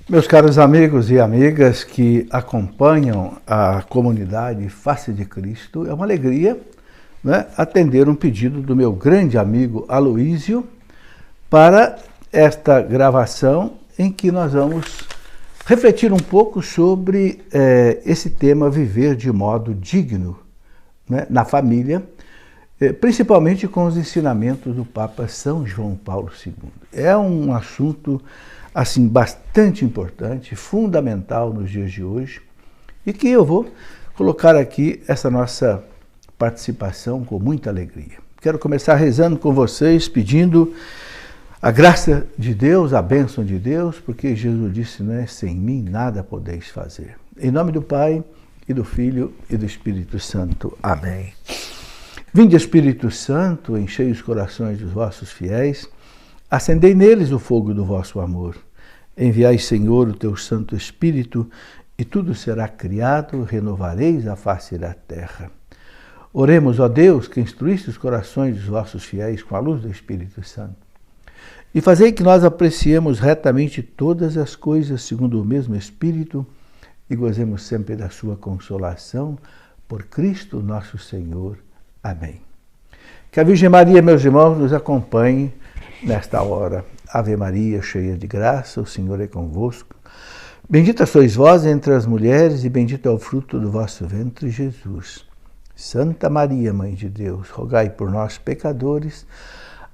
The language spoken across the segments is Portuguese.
Meus caros amigos e amigas que acompanham a comunidade Face de Cristo, é uma alegria, né, atender um pedido do meu grande amigo Aloísio para esta gravação em que nós vamos refletir um pouco sobre esse tema viver de modo digno, né, na família, principalmente com os ensinamentos do Papa São João Paulo II. É um assunto assim bastante importante, fundamental nos dias de hoje, e que eu vou colocar aqui essa nossa participação com muita alegria. Quero começar rezando com vocês, pedindo a graça de Deus, a bênção de Deus, porque Jesus disse, né, sem mim nada podeis fazer. Em nome do Pai, e do Filho, e do Espírito Santo. Amém. Vinde, Espírito Santo, enchei os corações dos vossos fiéis, acendei neles o fogo do vosso amor. Enviai, Senhor, o teu Santo Espírito, e tudo será criado, renovareis a face da terra. Oremos, ó Deus, que instruíste os corações dos vossos fiéis com a luz do Espírito Santo. E fazei que nós apreciemos retamente todas as coisas segundo o mesmo Espírito e gozemos sempre da sua consolação, por Cristo nosso Senhor. Amém. Que a Virgem Maria, meus irmãos, nos acompanhe nesta hora. Ave Maria, cheia de graça, o Senhor é convosco. Bendita sois vós entre as mulheres e bendito é o fruto do vosso ventre, Jesus. Santa Maria, Mãe de Deus, rogai por nós, pecadores,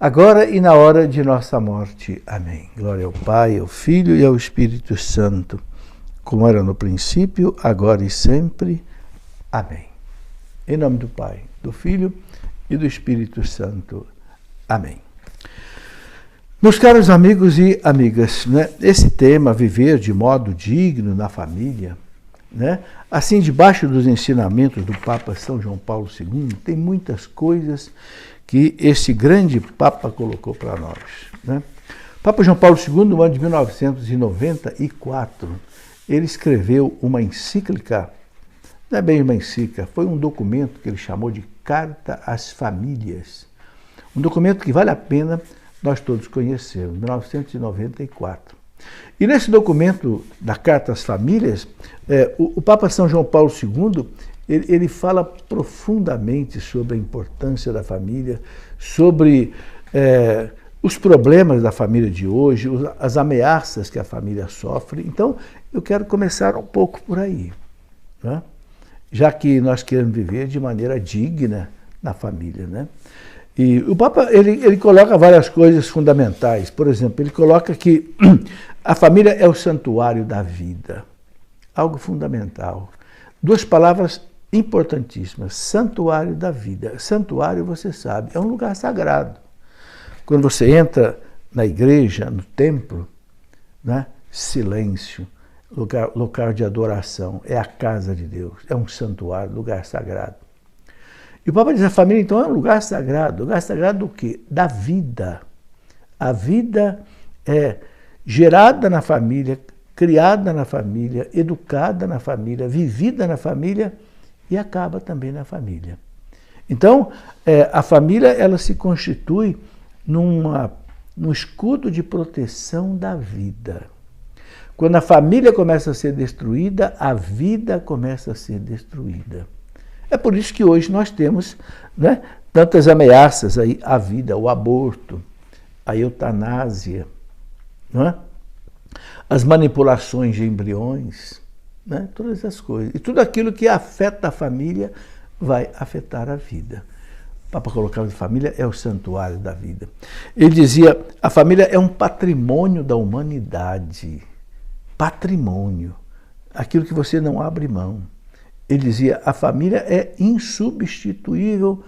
agora e na hora de nossa morte. Amém. Glória ao Pai, ao Filho e ao Espírito Santo, como era no princípio, agora e sempre. Amém. Em nome do Pai, do Filho e do Espírito Santo. Amém. Meus caros amigos e amigas, né, esse tema, viver de modo digno na família, né, assim, debaixo dos ensinamentos do Papa São João Paulo II, tem muitas coisas que esse grande Papa colocou para nós. Né? Papa João Paulo II, no ano de 1994, ele escreveu uma encíclica, não é bem uma encíclica, foi um documento que ele chamou de Carta às Famílias. Um documento que vale a pena nós todos conhecemos, 1994. E nesse documento da Carta às Famílias, o Papa São João Paulo II, ele fala profundamente sobre a importância da família, sobre os problemas da família de hoje, as ameaças que a família sofre. Então, eu quero começar um pouco por aí, né? Já que nós queremos viver de maneira digna na família, né? E o Papa ele coloca várias coisas fundamentais. Por exemplo, ele coloca que a família é o santuário da vida. Algo fundamental. Duas palavras importantíssimas. Santuário da vida. Santuário, você sabe, é um lugar sagrado. Quando você entra na igreja, no templo, né, silêncio, lugar de adoração. É a casa de Deus. É um santuário, lugar sagrado. E o Papa diz, a família, então, é um lugar sagrado. Lugar sagrado do quê? Da vida. A vida é gerada na família, criada na família, educada na família, vivida na família e acaba também na família. Então, a família, ela se constitui num escudo de proteção da vida. Quando a família começa a ser destruída, a vida começa a ser destruída. É por isso que hoje nós temos, né, tantas ameaças aí à vida, o aborto, a eutanásia, né, as manipulações de embriões, né, todas essas coisas. E tudo aquilo que afeta a família vai afetar a vida. O Papa colocava que a família é o santuário da vida. Ele dizia, a família é um patrimônio da humanidade. Patrimônio. Aquilo que você não abre mão. Ele dizia, a família é insubstituível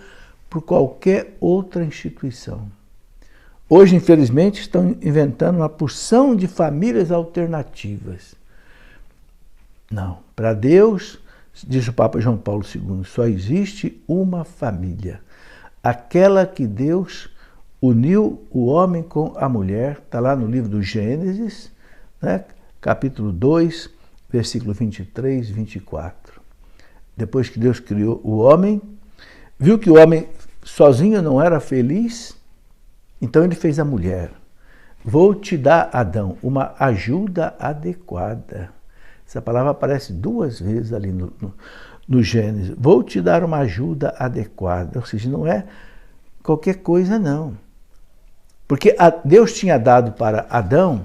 por qualquer outra instituição. Hoje, infelizmente, estão inventando uma porção de famílias alternativas. Não, para Deus, diz o Papa João Paulo II, só existe uma família. Aquela que Deus uniu o homem com a mulher, está lá no livro do Gênesis, né, capítulo 2, versículo 23 e 24. Depois que Deus criou o homem, viu que o homem sozinho não era feliz, então ele fez a mulher. Vou te dar, Adão, uma ajuda adequada. Essa palavra aparece 2 vezes ali no Gênesis. Vou te dar uma ajuda adequada. Ou seja, não é qualquer coisa, não. Porque Deus tinha dado para Adão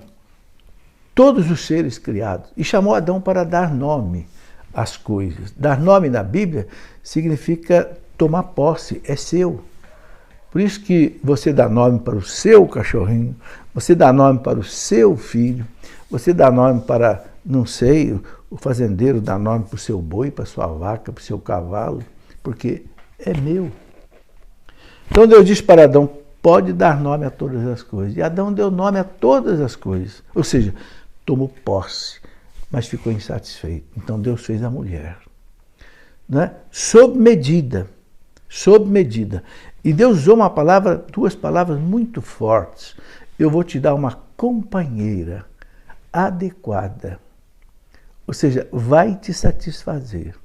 todos os seres criados e chamou Adão para dar nome às coisas. Dar nome na Bíblia significa tomar posse, é seu. Por isso que você dá nome para o seu cachorrinho, você dá nome para o seu filho, você dá nome para, não sei, o fazendeiro dá nome para o seu boi, para a sua vaca, para o seu cavalo, porque é meu. Então Deus disse para Adão, pode dar nome a todas as coisas. E Adão deu nome a todas as coisas. Ou seja, tomou posse, mas ficou insatisfeito. Então Deus fez a mulher. Né? Sob medida. Sob medida. E Deus usou 2 palavras muito fortes. Eu vou te dar uma companheira adequada. Ou seja, vai te satisfazer.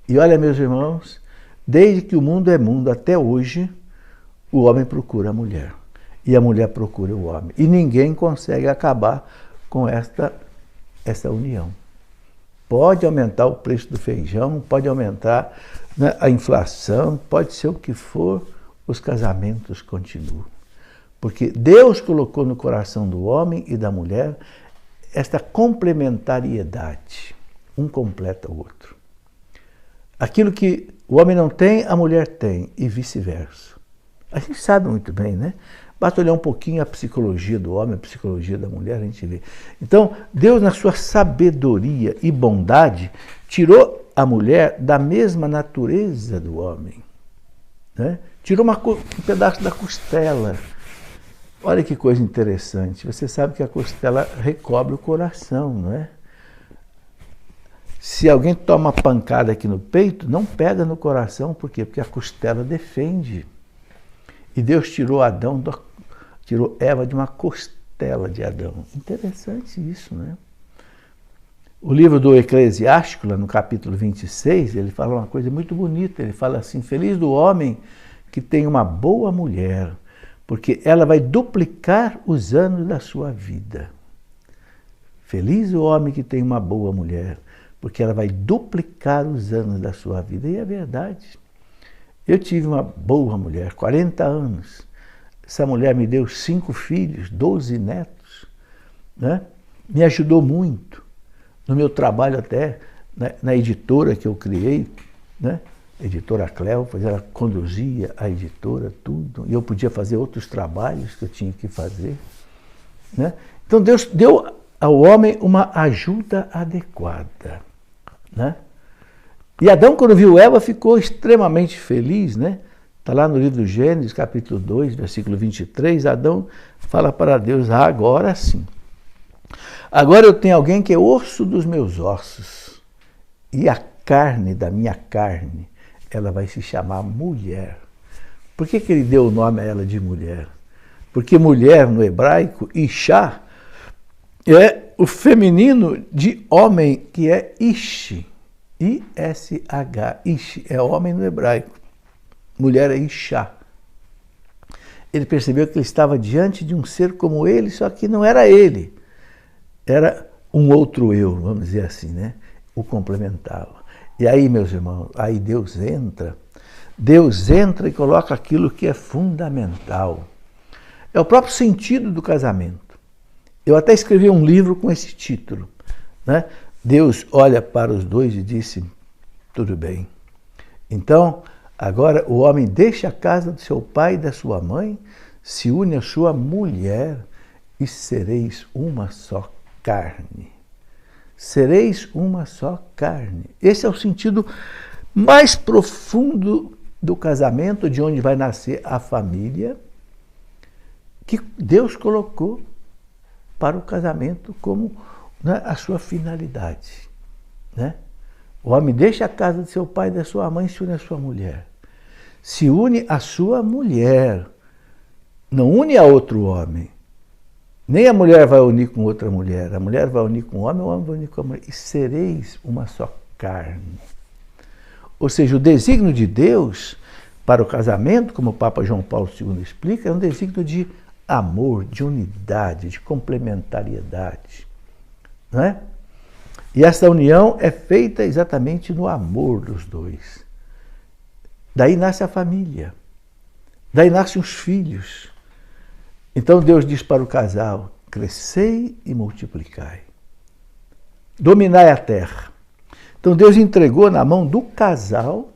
E olha, meus irmãos, desde que o mundo é mundo até hoje, o homem procura a mulher. E a mulher procura o homem. E ninguém consegue acabar com esta união. Pode aumentar o preço do feijão, pode aumentar, né, a inflação, pode ser o que for, os casamentos continuam. Porque Deus colocou no coração do homem e da mulher esta complementariedade. Um completa o outro. Aquilo que o homem não tem, a mulher tem, e vice-versa. A gente sabe muito bem, né? Basta olhar um pouquinho a psicologia do homem, a psicologia da mulher, a gente vê. Então, Deus, na sua sabedoria e bondade, tirou a mulher da mesma natureza do homem. Né? Tirou um pedaço da costela. Olha que coisa interessante. Você sabe que a costela recobre o coração, não é? Se alguém toma uma pancada aqui no peito, não pega no coração. Por quê? Porque a costela defende. E Deus tirou Eva de uma costela de Adão. Interessante isso, né? O livro do Eclesiástico, lá no capítulo 26, ele fala uma coisa muito bonita. Ele fala assim, feliz do homem que tem uma boa mulher, porque ela vai duplicar os anos da sua vida. Feliz o homem que tem uma boa mulher, porque ela vai duplicar os anos da sua vida. E é verdade. Eu tive uma boa mulher, 40 anos. Essa mulher me deu 5 filhos, 12 netos. Né? Me ajudou muito. No meu trabalho até, na editora que eu criei, né? Editora Cleofas, ela conduzia a editora, tudo. E eu podia fazer outros trabalhos que eu tinha que fazer. Né? Então Deus deu ao homem uma ajuda adequada. Né? E Adão, quando viu Eva, ficou extremamente feliz, né? Está lá no livro do Gênesis, capítulo 2, versículo 23, Adão fala para Deus, agora sim. Agora eu tenho alguém que é osso dos meus ossos, e a carne da minha carne, ela vai se chamar mulher. Por que ele deu o nome a ela de mulher? Porque mulher, no hebraico, Ishá, é o feminino de homem, que é Ish. I-S-H, Ish, é homem no hebraico. Mulher é Ishá. Ele percebeu que ele estava diante de um ser como ele, só que não era ele. Era um outro eu, vamos dizer assim, né? O complementava. E aí, meus irmãos, aí Deus entra e coloca aquilo que é fundamental. É o próprio sentido do casamento. Eu até escrevi um livro com esse título, né? Deus olha para os dois e disse, tudo bem. Então, agora o homem deixa a casa do seu pai e da sua mãe, se une à sua mulher e sereis uma só carne. Sereis uma só carne. Esse é o sentido mais profundo do casamento, de onde vai nascer a família, que Deus colocou para o casamento como, né, a sua finalidade. Né? O homem deixa a casa de seu pai e da sua mãe e se une à sua mulher. Se une à sua mulher, não une a outro homem. Nem a mulher vai unir com outra mulher, a mulher vai unir com o homem vai unir com a mulher. E sereis uma só carne. Ou seja, o desígnio de Deus para o casamento, como o Papa João Paulo II explica, é um desígnio de amor, de unidade, de complementariedade. Não é? E essa união é feita exatamente no amor dos dois. Daí nasce a família. Daí nascem os filhos. Então Deus diz para o casal: crescei e multiplicai. Dominai a terra. Então Deus entregou na mão do casal,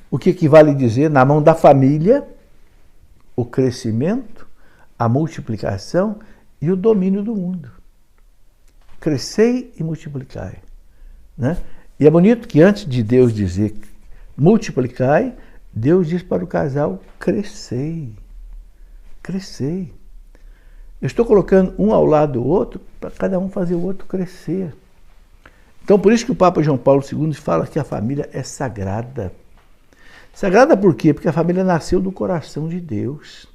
o que equivale a dizer, na mão da família, o crescimento, a multiplicação e o domínio do mundo. Crescei e multiplicai. Né? E é bonito que antes de Deus dizer multiplicai, Deus diz para o casal: crescei. Crescei. Eu estou colocando um ao lado do outro para cada um fazer o outro crescer. Então, por isso que o Papa João Paulo II fala que a família é sagrada. Sagrada por quê? Porque a família nasceu do coração de Deus,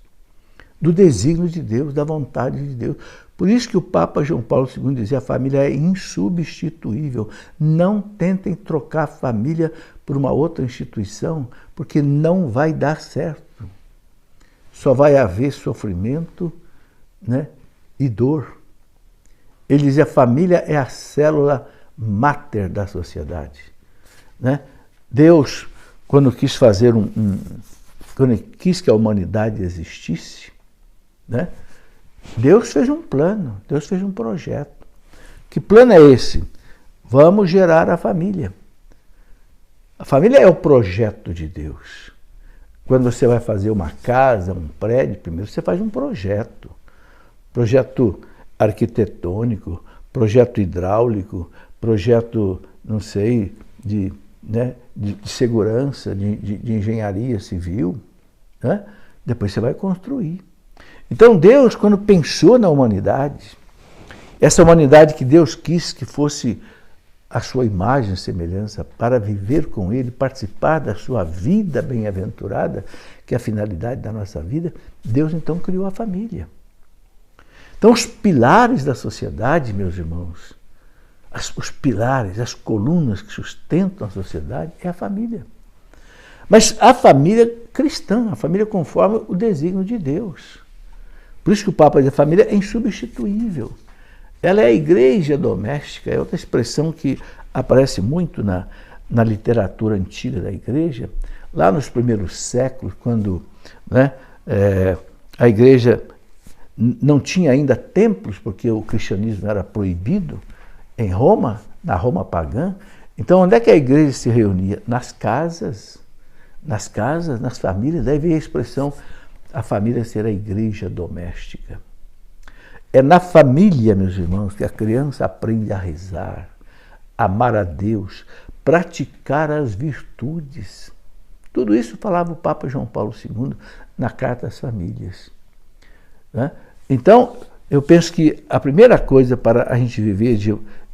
do desígnio de Deus, da vontade de Deus. Por isso que o Papa João Paulo II dizia: a família é insubstituível. Não tentem trocar a família por uma outra instituição, porque não vai dar certo. Só vai haver sofrimento, né, e dor. Ele dizia: a família é a célula máter da sociedade. Né? Deus, quando quis fazer quando quis que a humanidade existisse, né? Deus fez um plano, Deus fez um projeto. Que plano é esse? Vamos gerar a família. A família é o projeto de Deus. Quando você vai fazer uma casa, um prédio, primeiro você faz um projeto. Projeto arquitetônico, projeto hidráulico, projeto, não sei, de segurança, de engenharia civil. Né? Depois você vai construir. Então Deus, quando pensou na humanidade, essa humanidade que Deus quis que fosse a sua imagem e semelhança para viver com Ele, participar da sua vida bem-aventurada, que é a finalidade da nossa vida, Deus então criou a família. Então os pilares da sociedade, meus irmãos, os pilares, as colunas que sustentam a sociedade é a família. Mas a família cristã, a família conforme o desígnio de Deus. Por isso que o Papa diz: a família é insubstituível. Ela é a igreja doméstica, é outra expressão que aparece muito na literatura antiga da igreja. Lá nos primeiros séculos, quando, né, a igreja não tinha ainda templos, porque o cristianismo era proibido em Roma, na Roma pagã. Então, onde é que a igreja se reunia? Nas casas, nas famílias. Daí veio a expressão: a família ser a igreja doméstica. É na família, meus irmãos, que a criança aprende a rezar, amar a Deus, praticar as virtudes. Tudo isso falava o Papa João Paulo II na Carta às Famílias. Né? Então, eu penso que a primeira coisa para a gente viver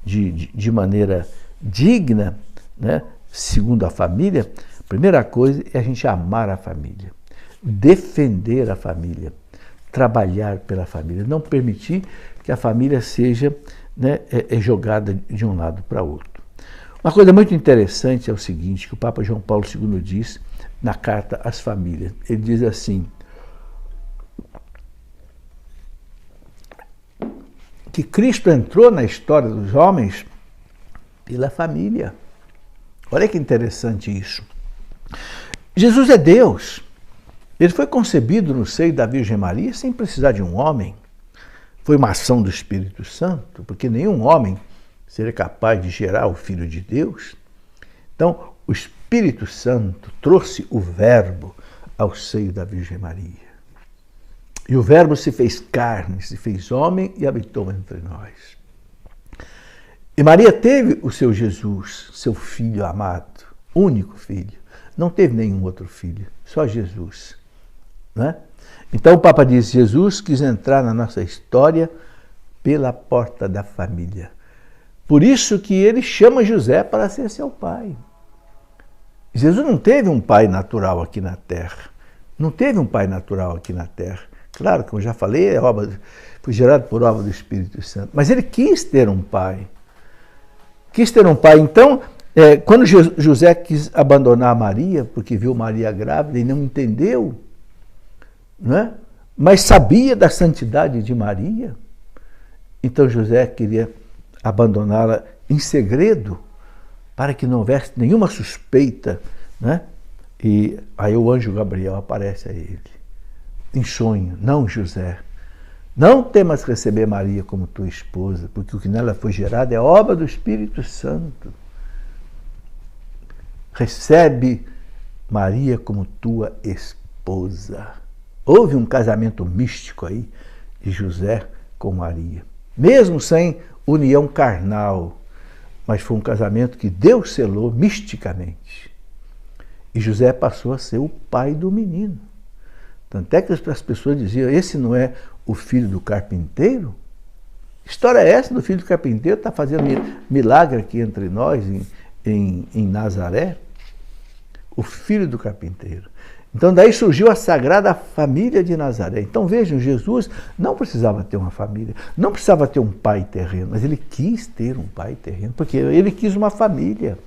de maneira digna, né, segundo a família, a primeira coisa é a gente amar a família, defender a família, trabalhar pela família, não permitir que a família seja, né, jogada de um lado para outro. Uma coisa muito interessante é o seguinte, que o Papa João Paulo II diz na Carta às Famílias. Ele diz assim, que Cristo entrou na história dos homens pela família. Olha que interessante isso. Jesus é Deus. Ele foi concebido no seio da Virgem Maria sem precisar de um homem. Foi uma ação do Espírito Santo, porque nenhum homem seria capaz de gerar o Filho de Deus. Então, o Espírito Santo trouxe o Verbo ao seio da Virgem Maria. E o Verbo se fez carne, se fez homem e habitou entre nós. E Maria teve o seu Jesus, seu Filho amado, único filho. Não teve nenhum outro filho, só Jesus. Né? Então o Papa diz, Jesus quis entrar na nossa história pela porta da família. Por isso que ele chama José para ser seu pai. Jesus não teve um pai natural aqui na Terra. Não teve um pai natural aqui na Terra. Claro, como eu já falei, foi gerado por obra do Espírito Santo. Mas ele quis ter um pai. Quis ter um pai. Então, quando José quis abandonar Maria, porque viu Maria grávida e não entendeu, né, mas sabia da santidade de Maria. Então José queria abandoná-la em segredo, para que não houvesse nenhuma suspeita, né? E aí o anjo Gabriel aparece a ele, em sonho: não, José, não temas receber Maria como tua esposa, porque o que nela foi gerado é obra do Espírito Santo. Recebe Maria como tua esposa. Houve um casamento místico aí de José com Maria, mesmo sem união carnal, mas foi um casamento que Deus selou misticamente. E José passou a ser o pai do menino. Tanto é que as pessoas diziam: esse não é o filho do carpinteiro? Que história é essa do filho do carpinteiro? Está fazendo milagre aqui entre nós, em Nazaré? O filho do carpinteiro. Então daí surgiu a Sagrada Família de Nazaré. Então vejam, Jesus não precisava ter uma família, não precisava ter um pai terreno, mas ele quis ter um pai terreno, porque ele quis uma família.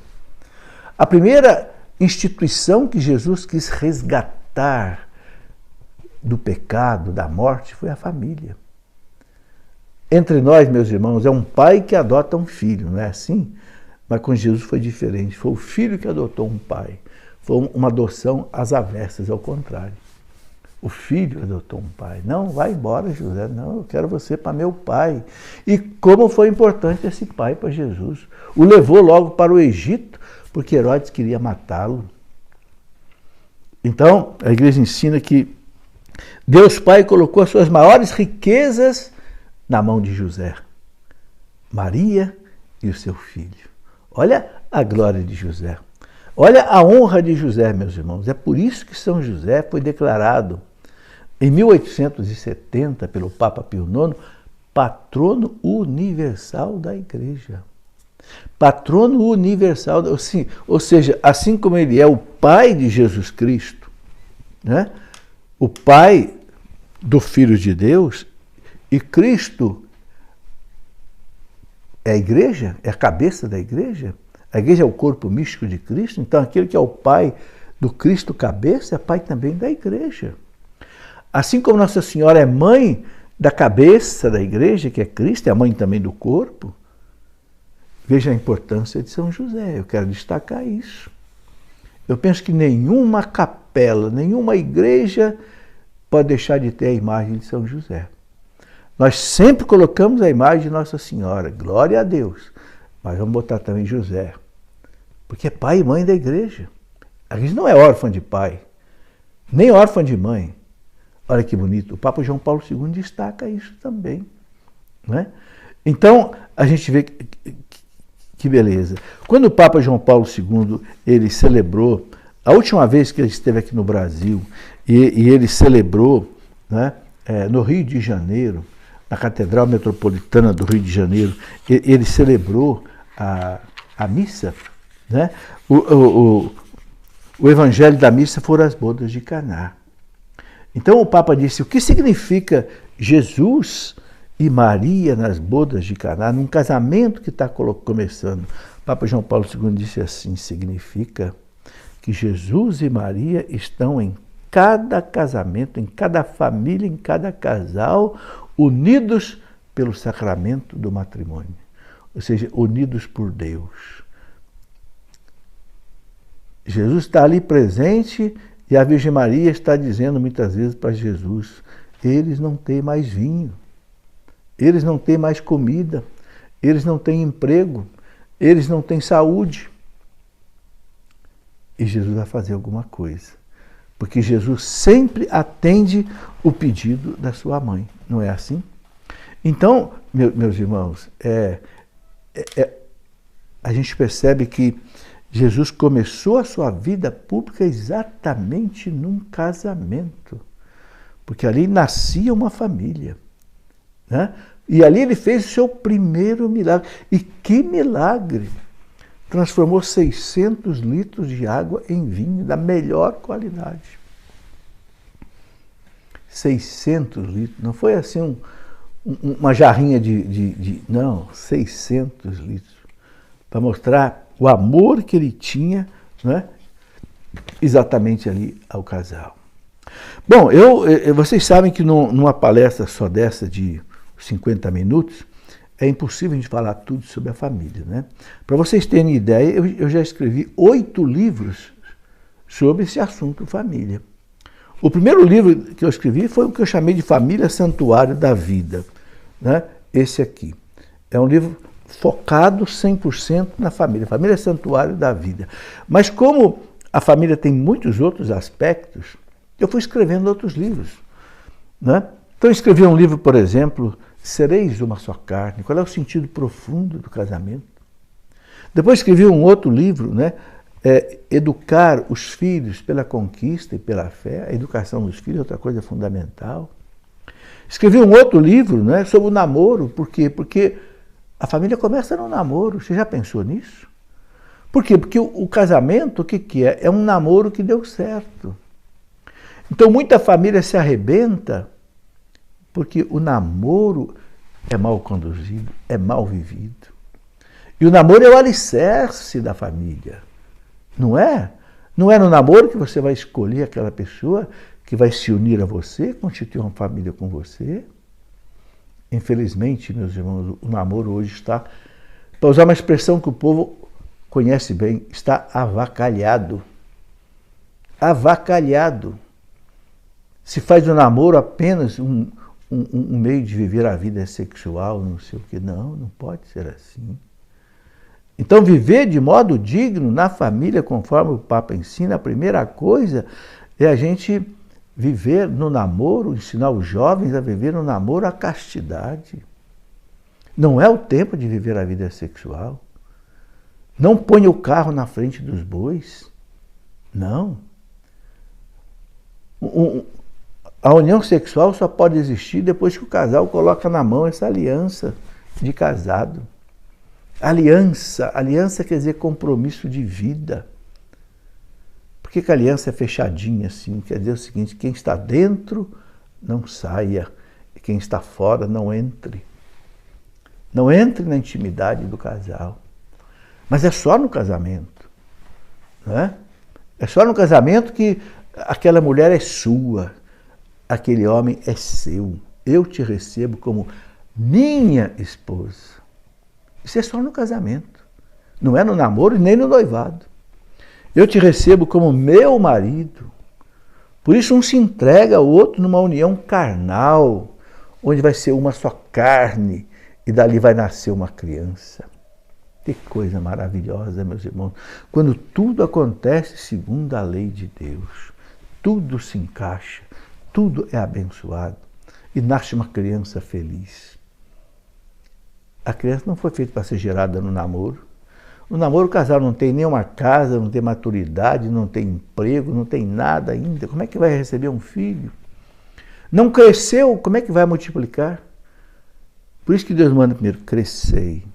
A primeira instituição que Jesus quis resgatar do pecado, da morte, foi a família. Entre nós, meus irmãos, é um pai que adota um filho, não é assim? Mas com Jesus foi diferente, foi o filho que adotou um pai. Foi uma adoção às avessas, ao contrário. O filho adotou um pai. Não, vai embora, José. Não, eu quero você para meu pai. E como foi importante esse pai para Jesus. O levou logo para o Egito, porque Herodes queria matá-lo. Então, a igreja ensina que Deus Pai colocou as suas maiores riquezas na mão de José, Maria e o seu filho. Olha a glória de José. Olha a honra de José, meus irmãos. É por isso que São José foi declarado, em 1870, pelo Papa Pio IX, patrono universal da Igreja. Patrono universal, ou seja, assim como ele é o pai de Jesus Cristo, né? O pai do Filho de Deus, e Cristo é a Igreja, é a cabeça da Igreja. A Igreja é o corpo místico de Cristo, então aquele que é o pai do Cristo cabeça é pai também da Igreja. Assim como Nossa Senhora é mãe da cabeça da Igreja, que é Cristo, é a mãe também do corpo, veja a importância de São José. Eu quero destacar isso. Eu penso que nenhuma capela, nenhuma igreja pode deixar de ter a imagem de São José. Nós sempre colocamos a imagem de Nossa Senhora, glória a Deus, mas vamos botar também José, porque é pai e mãe da igreja. A gente não é órfã de pai, nem órfã de mãe. Olha que bonito, o Papa João Paulo II destaca isso também, né? Então, a gente vê que beleza. Quando o Papa João Paulo II, ele celebrou, a última vez que ele esteve aqui no Brasil, e ele celebrou, né, no Rio de Janeiro, na Catedral Metropolitana do Rio de Janeiro, ele celebrou a missa, né? O evangelho da missa foram as bodas de Caná. Então o Papa disse: o que significa Jesus e Maria nas bodas de Caná, num casamento que está começando? O Papa João Paulo II disse assim: significa que Jesus e Maria estão em cada casamento, em cada família, em cada casal, unidos pelo sacramento do matrimônio, ou seja, unidos por Deus. Jesus está ali presente e a Virgem Maria está dizendo muitas vezes para Jesus: eles não têm mais vinho, eles não têm mais comida, eles não têm emprego, eles não têm saúde. E Jesus vai fazer alguma coisa, porque Jesus sempre atende o pedido da sua mãe, não é assim? Então, meus irmãos, a gente percebe que Jesus começou a sua vida pública exatamente num casamento, porque ali nascia uma família, né? E ali ele fez o seu primeiro milagre. E que milagre! Transformou 600 litros de água em vinho da melhor qualidade. 600 litros, não foi assim uma jarrinha não, 600 litros, para mostrar o amor que ele tinha, né, exatamente ali ao casal. Bom, vocês sabem que numa palestra só dessa de 50 minutos, é impossível a gente falar tudo sobre a família, né? Para vocês terem ideia, eu já escrevi 8 livros sobre esse assunto família. O primeiro livro que eu escrevi foi o que eu chamei de Família Santuário da Vida, né? Esse aqui. É um livro focado 100% na família, Família Santuário da Vida. Mas como a família tem muitos outros aspectos, eu fui escrevendo outros livros, né? Então eu escrevi um livro, por exemplo, Sereis uma só carne, qual é o sentido profundo do casamento. Depois escrevi um outro livro, né? Educar os filhos pela conquista e pela fé. A educação dos filhos é outra coisa fundamental. Escrevi um outro livro, né, sobre o namoro. Por quê? Porque a família começa no namoro. Você já pensou nisso? Por quê? Porque o casamento, o que é? É um namoro que deu certo. Então muita família se arrebenta porque o namoro é mal conduzido, é mal vivido. E o namoro é o alicerce da família, não é? Não é no namoro que você vai escolher aquela pessoa que vai se unir a você, constituir uma família com você. Infelizmente, meus irmãos, o namoro hoje está, para usar uma expressão que o povo conhece bem, está avacalhado. Avacalhado. Se faz do namoro apenas um meio de viver a vida sexual, não sei o que. Não pode ser assim. Então, viver de modo digno na família, conforme o Papa ensina, a primeira coisa é a gente viver no namoro, ensinar os jovens a viver no namoro a castidade. Não é o tempo de viver a vida sexual. Não ponha o carro na frente dos bois. Não. A união sexual só pode existir depois que o casal coloca na mão essa aliança de casado. Aliança quer dizer compromisso de vida. Por que a aliança é fechadinha assim? Quer dizer o seguinte, quem está dentro não saia, e quem está fora não entre. Não entre na intimidade do casal. Mas é só no casamento, né? É só no casamento que aquela mulher é sua. Aquele homem é seu. Eu te recebo como minha esposa. Isso é só no casamento. Não é no namoro nem no noivado. Eu te recebo como meu marido. Por isso um se entrega ao outro numa união carnal, onde vai ser uma só carne e dali vai nascer uma criança. Que coisa maravilhosa, meus irmãos. Quando tudo acontece segundo a lei de Deus. Tudo se encaixa. Tudo é abençoado e nasce uma criança feliz. A criança não foi feita para ser gerada no namoro. No namoro o casal não tem nenhuma casa, não tem maturidade, não tem emprego, não tem nada ainda. Como é que vai receber um filho? Não cresceu, como é que vai multiplicar? Por isso que Deus manda primeiro, crescei.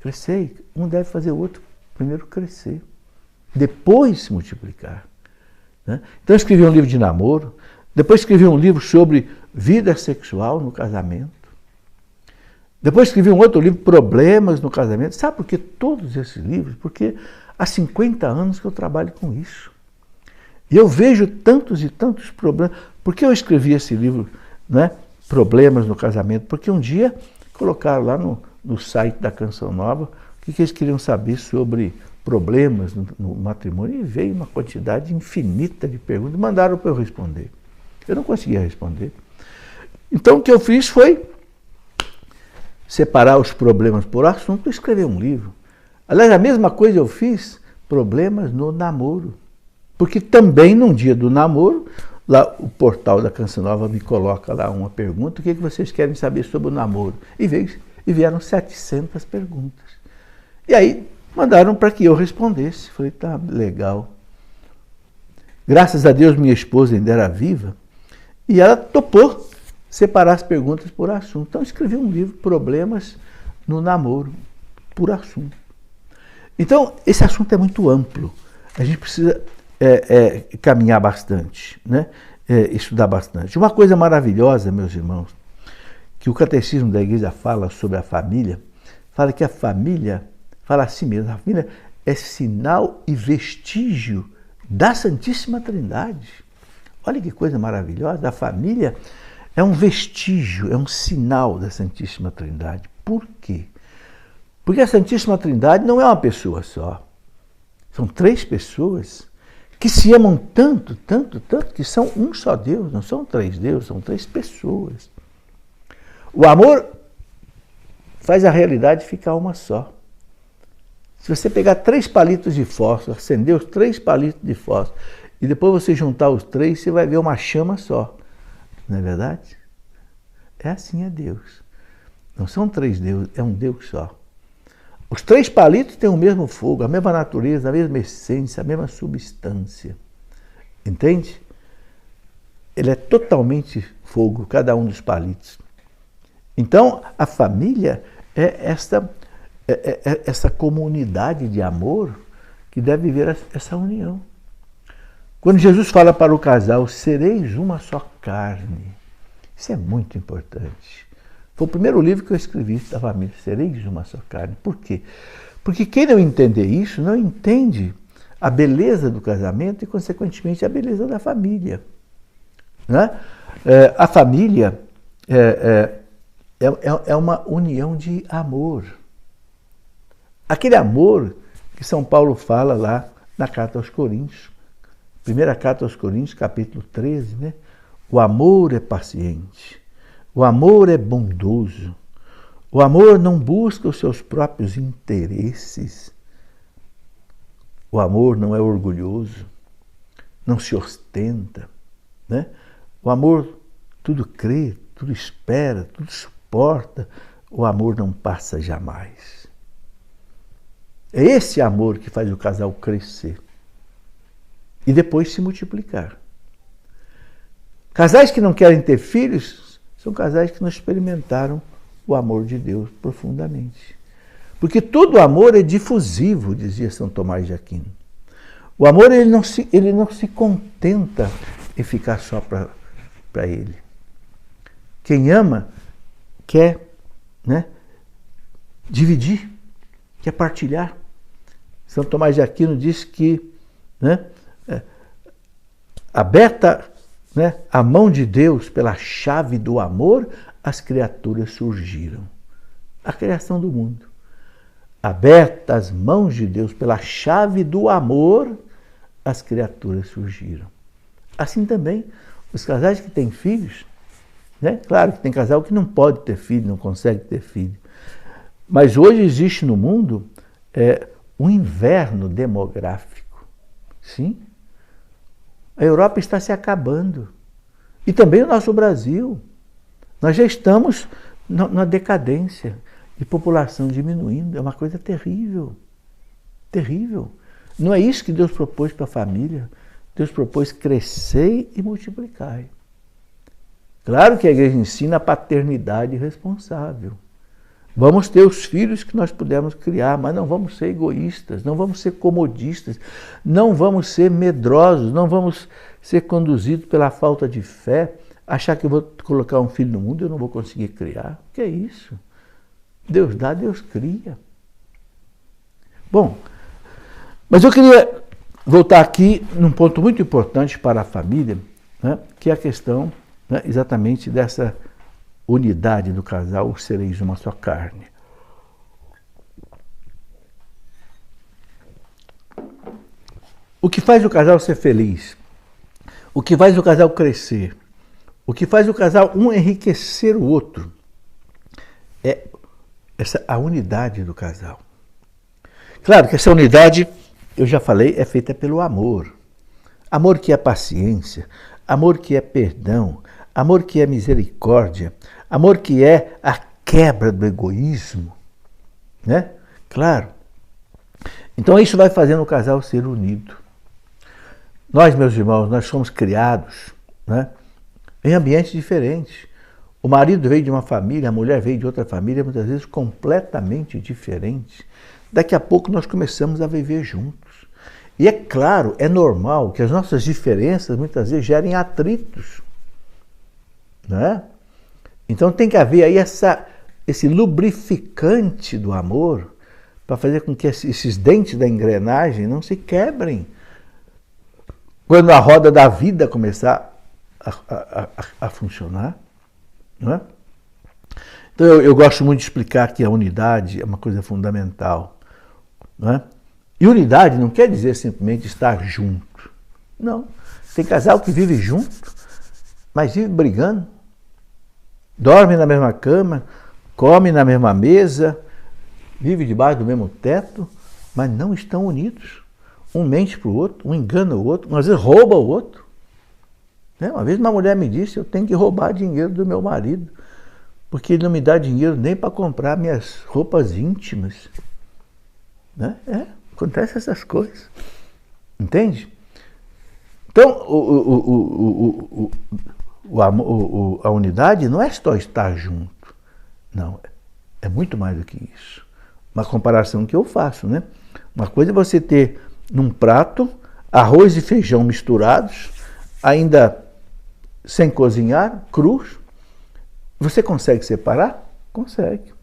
Crescei, um deve fazer o outro. Primeiro crescer, depois se multiplicar. Né? Então eu escrevi um livro de namoro, depois escrevi um livro sobre vida sexual no casamento, depois escrevi um outro livro, Problemas no Casamento. Sabe por que todos esses livros? Porque há 50 anos que eu trabalho com isso. E eu vejo tantos e tantos problemas. Por que eu escrevi esse livro, né? Problemas no Casamento? Porque um dia colocaram lá no site da Canção Nova o que eles queriam saber sobre problemas no matrimônio, e veio uma quantidade infinita de perguntas, mandaram para eu responder. Eu não conseguia responder. Então o que eu fiz foi separar os problemas por assunto e escrever um livro. Aliás, a mesma coisa eu fiz, problemas no namoro. Porque também num dia do namoro, lá o portal da Canção Nova me coloca lá uma pergunta, o que vocês querem saber sobre o namoro? E vieram 700 perguntas. E aí mandaram para que eu respondesse. Falei, tá legal. Graças a Deus minha esposa ainda era viva e ela topou separar as perguntas por assunto. Então eu escrevi um livro, Problemas no Namoro, por assunto. Então esse assunto é muito amplo. A gente precisa caminhar bastante, né? Estudar bastante. Uma coisa maravilhosa, meus irmãos, que o Catecismo da Igreja fala sobre a família, fala que a família, fala assim mesmo, a família é sinal e vestígio da Santíssima Trindade. Olha que coisa maravilhosa, a família é um vestígio, é um sinal da Santíssima Trindade. Por quê? Porque a Santíssima Trindade não é uma pessoa só. São 3 pessoas que se amam tanto, tanto, tanto, que são um só Deus, não são 3 deuses, são 3 pessoas. O amor faz a realidade ficar uma só. Se você pegar 3 palitos de fósforo, acender os 3 palitos de fósforo, e depois você juntar os 3, você vai ver uma chama só. Não é verdade? É assim é Deus. Não são 3 deuses, é um Deus só. Os 3 palitos têm o mesmo fogo, a mesma natureza, a mesma essência, a mesma substância. Entende? Ele é totalmente fogo, cada um dos palitos. Então, a família é essa comunidade de amor que deve viver essa união. Quando Jesus fala para o casal, sereis uma só carne, isso é muito importante. Foi o primeiro livro que eu escrevi da família, sereis uma só carne. Por quê? Porque quem não entender isso, não entende a beleza do casamento e, consequentemente, a beleza da família. Né? A família é uma união de amor. Aquele amor que São Paulo fala lá na Carta aos Coríntios, primeira Carta aos Coríntios, capítulo 13, né? O amor é paciente, o amor é bondoso, o amor não busca os seus próprios interesses, o amor não é orgulhoso, não se ostenta, né? O amor tudo crê, tudo espera, tudo suporta, o amor não passa jamais. É esse amor que faz o casal crescer e depois se multiplicar. Casais que não querem ter filhos são casais que não experimentaram o amor de Deus profundamente. Porque todo amor é difusivo, dizia São Tomás de Aquino. O amor ele não se contenta em ficar só para ele. Quem ama quer, né, dividir, quer partilhar. São Tomás de Aquino diz que, né, aberta, né, a mão de Deus pela chave do amor, as criaturas surgiram. A criação do mundo. Abertas as mãos de Deus pela chave do amor, as criaturas surgiram. Assim também, os casais que têm filhos, né? Claro que tem casal que não pode ter filho, não consegue ter filho. Mas hoje existe no mundo um inverno demográfico. Sim. A Europa está se acabando. E também o nosso Brasil. Nós já estamos na decadência de população diminuindo. É uma coisa terrível. Terrível. Não é isso que Deus propôs para a família. Deus propôs crescer e multiplicar. Claro que a igreja ensina a paternidade responsável. Vamos ter os filhos que nós pudermos criar, mas não vamos ser egoístas, não vamos ser comodistas, não vamos ser medrosos, não vamos ser conduzidos pela falta de fé, achar que eu vou colocar um filho no mundo e eu não vou conseguir criar. O que é isso? Deus dá, Deus cria. Bom, mas eu queria voltar aqui num ponto muito importante para a família, né, que é a questão, né, exatamente dessa unidade do casal, sereis uma só carne. O que faz o casal ser feliz? O que faz o casal crescer? O que faz o casal um enriquecer o outro? É a unidade do casal. Claro que essa unidade, eu já falei, é feita pelo amor. Amor que é paciência, amor que é perdão, amor que é misericórdia, amor que é a quebra do egoísmo, né? Claro. Então isso vai fazendo o casal ser unido. Nós, meus irmãos, nós somos criados, né, em ambientes diferentes. O marido veio de uma família, a mulher veio de outra família, muitas vezes completamente diferentes. Daqui a pouco nós começamos a viver juntos. E é claro, é normal que as nossas diferenças muitas vezes gerem atritos, né? Então tem que haver aí esse lubrificante do amor para fazer com que esses dentes da engrenagem não se quebrem. Quando a roda da vida começar a funcionar. Não é? Então eu gosto muito de explicar que a unidade é uma coisa fundamental. Não é? E unidade não quer dizer simplesmente estar junto. Não. Tem casal que vive junto, mas vive brigando. Dorme na mesma cama, come na mesma mesa, vive debaixo do mesmo teto, mas não estão unidos. Um mente para o outro, um engana o outro, às vezes rouba o outro. Uma vez uma mulher me disse, eu tenho que roubar dinheiro do meu marido, porque ele não me dá dinheiro nem para comprar minhas roupas íntimas. Acontecem essas coisas. Entende? Então, a unidade não é só estar junto. Não, é muito mais do que isso. Uma comparação que eu faço, né? Uma coisa é você ter num prato arroz e feijão misturados, ainda sem cozinhar, crus. Você consegue separar? Consegue.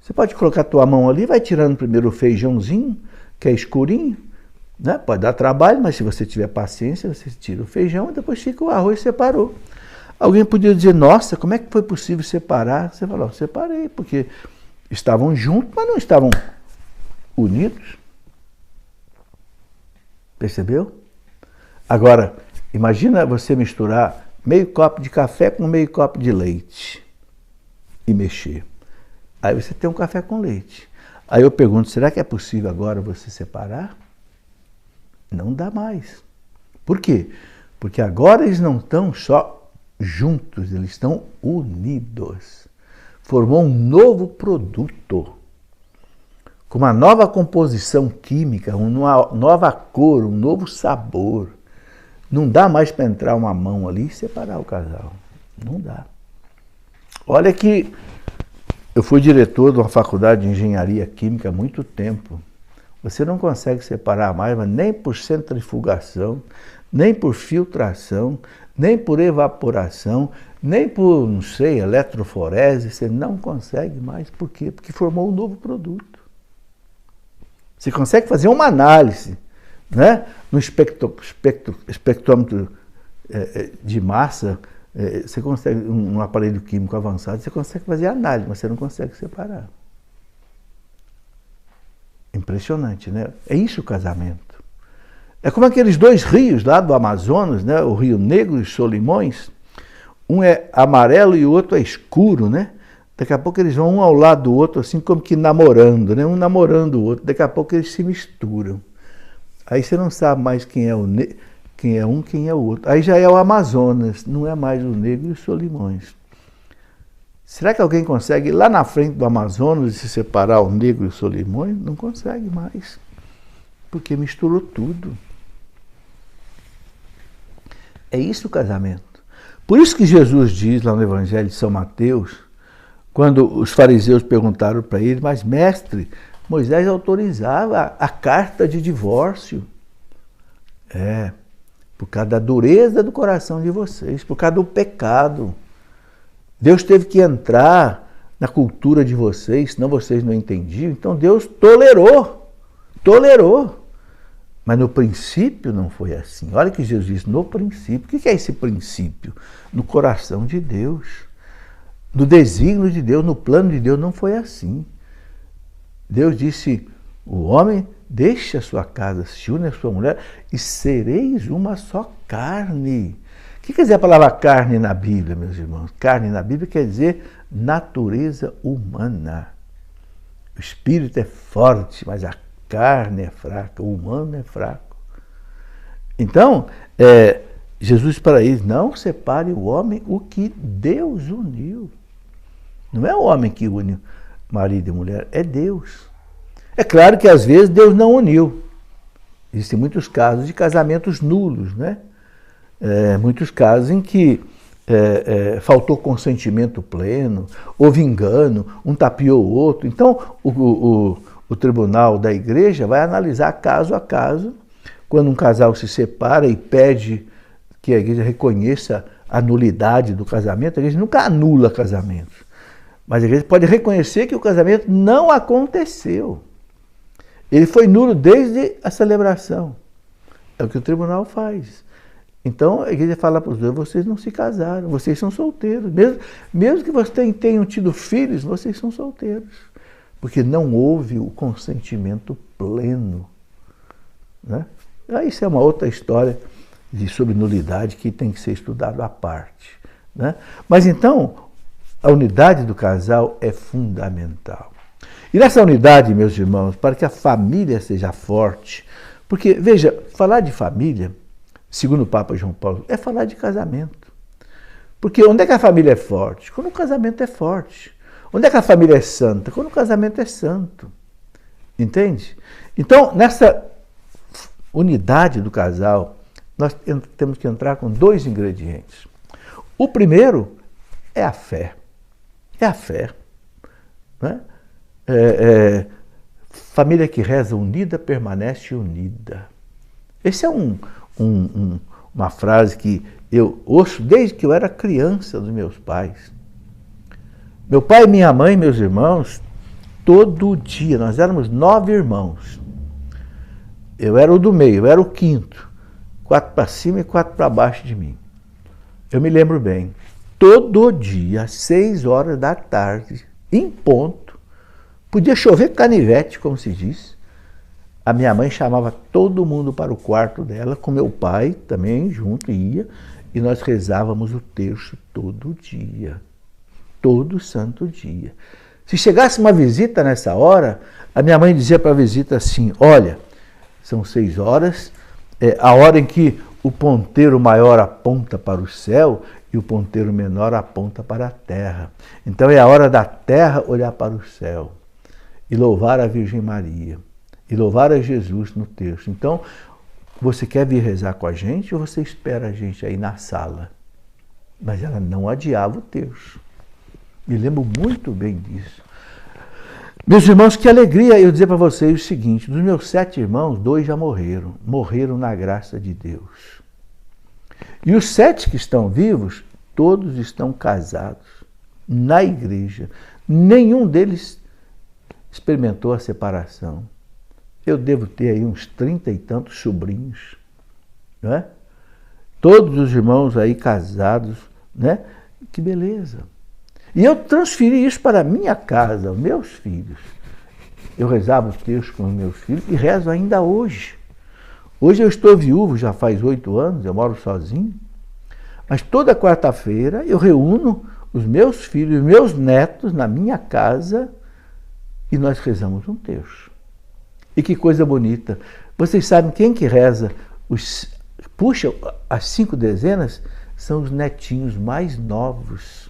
Você pode colocar a tua mão ali, vai tirando primeiro o feijãozinho, que é escurinho, né? Pode dar trabalho, mas se você tiver paciência, você tira o feijão e depois fica o arroz separou. Alguém podia dizer, nossa, como é que foi possível separar? Você falou, separei, porque estavam juntos, mas não estavam unidos. Percebeu? Agora, imagina você misturar meio copo de café com meio copo de leite e mexer. Aí você tem um café com leite. Aí eu pergunto, será que é possível agora você separar? Não dá mais. Por quê? Porque agora eles não estão só juntos, eles estão unidos. Formou um novo produto, com uma nova composição química, uma nova cor, um novo sabor. Não dá mais para entrar uma mão ali e separar o casal. Não dá. Olha que eu fui diretor de uma faculdade de engenharia química há muito tempo. Você não consegue separar mais, mas nem por centrifugação, nem por filtração, nem por evaporação, nem por, não sei, eletroforese. Você não consegue mais. Por quê? Porque formou um novo produto. Você consegue fazer uma análise, né? No espectrômetro de massa, você consegue, um aparelho químico avançado, você consegue fazer análise, mas você não consegue separar. Impressionante, né? É isso o casamento. É como aqueles dois rios lá do Amazonas, né? O Rio Negro e o Solimões. Um é amarelo e o outro é escuro, né? Daqui a pouco eles vão um ao lado do outro, assim como que namorando, né? Um namorando o outro. Daqui a pouco eles se misturam. Aí você não sabe mais quem é quem é um, quem é o outro. Aí já é o Amazonas, não é mais o Negro e o Solimões. Será que alguém consegue ir lá na frente do Amazonas e se separar o Negro e o Solimões? Não consegue mais, porque misturou tudo. É isso o casamento. Por isso que Jesus diz lá no Evangelho de São Mateus, quando os fariseus perguntaram para ele, mas mestre, Moisés autorizava a carta de divórcio. Por causa da dureza do coração de vocês, por causa do pecado. Deus teve que entrar na cultura de vocês, senão vocês não entendiam. Então Deus tolerou. Mas no princípio não foi assim. Olha o que Jesus disse, no princípio. O que é esse princípio? No coração de Deus. No desígnio de Deus, no plano de Deus, não foi assim. Deus disse, o homem deixa a sua casa, se une a sua mulher e sereis uma só carne. O que quer dizer a palavra carne na Bíblia, meus irmãos? Carne na Bíblia quer dizer natureza humana. O espírito é forte, mas a carne é fraca, o humano é fraco. Então, Jesus para eles, não separe o homem o que Deus uniu. Não é o homem que une marido e mulher, é Deus. É claro que às vezes Deus não uniu. Existem muitos casos de casamentos nulos, né? Muitos casos em que faltou consentimento pleno, houve engano, um tapeou o outro. Então, o tribunal da igreja vai analisar caso a caso. Quando um casal se separa e pede que a igreja reconheça a nulidade do casamento, a igreja nunca anula casamento. Mas a igreja pode reconhecer que o casamento não aconteceu. Ele foi nulo desde a celebração. É o que o tribunal faz. Então a igreja fala para os dois, vocês não se casaram, vocês são solteiros. Mesmo que vocês tenham tido filhos, vocês são solteiros. Porque não houve o consentimento pleno. Né? Isso é uma outra história sobre nulidade que tem que ser estudado à parte. Né? Mas então, a unidade do casal é fundamental. E nessa unidade, meus irmãos, para que a família seja forte, porque, veja, falar de família, segundo o Papa João Paulo, é falar de casamento. Porque onde é que a família é forte? Quando o casamento é forte. Onde é que a família é santa? Quando o casamento é santo. Entende? Então, nessa unidade do casal, nós temos que entrar com dois ingredientes. O primeiro é a fé. É a fé. Né? Família que reza unida permanece unida. Essa é uma frase que eu ouço desde que eu era criança dos meus pais. Meu pai, minha mãe, meus irmãos, todo dia, nós éramos 9 irmãos. Eu era o do meio, eu era o quinto. 4 para cima e 4 para baixo de mim. Eu me lembro bem. Todo dia, às 6 horas da tarde, em ponto, podia chover canivete, como se diz. A minha mãe chamava todo mundo para o quarto dela, com meu pai também junto, ia, e nós rezávamos o terço todo dia. Todo santo dia. Se chegasse uma visita nessa hora, a minha mãe dizia para a visita assim, olha, são 6 horas, a hora em que o ponteiro maior aponta para o céu e o ponteiro menor aponta para a terra. Então é a hora da terra olhar para o céu e louvar a Virgem Maria e louvar a Jesus no terço. Então, você quer vir rezar com a gente ou você espera a gente aí na sala? Mas ela não adiava o terço. Me lembro muito bem disso. Meus irmãos, que alegria eu dizer para vocês o seguinte, dos meus 7 irmãos, 2 já morreram. Morreram na graça de Deus. E os 7 que estão vivos, todos estão casados na igreja. Nenhum deles experimentou a separação. Eu devo ter aí uns 30 e tantos sobrinhos. Não é? Todos os irmãos aí casados. Né? Que beleza. E eu transferi isso para a minha casa, meus filhos. Eu rezava os textos com os meus filhos e rezo ainda hoje. Hoje eu estou viúvo, já faz 8 anos, eu moro sozinho. Mas toda quarta-feira eu reúno os meus filhos, meus netos na minha casa e nós rezamos um terço. E que coisa bonita. Vocês sabem quem que reza, puxa as 5 dezenas? São os netinhos mais novos.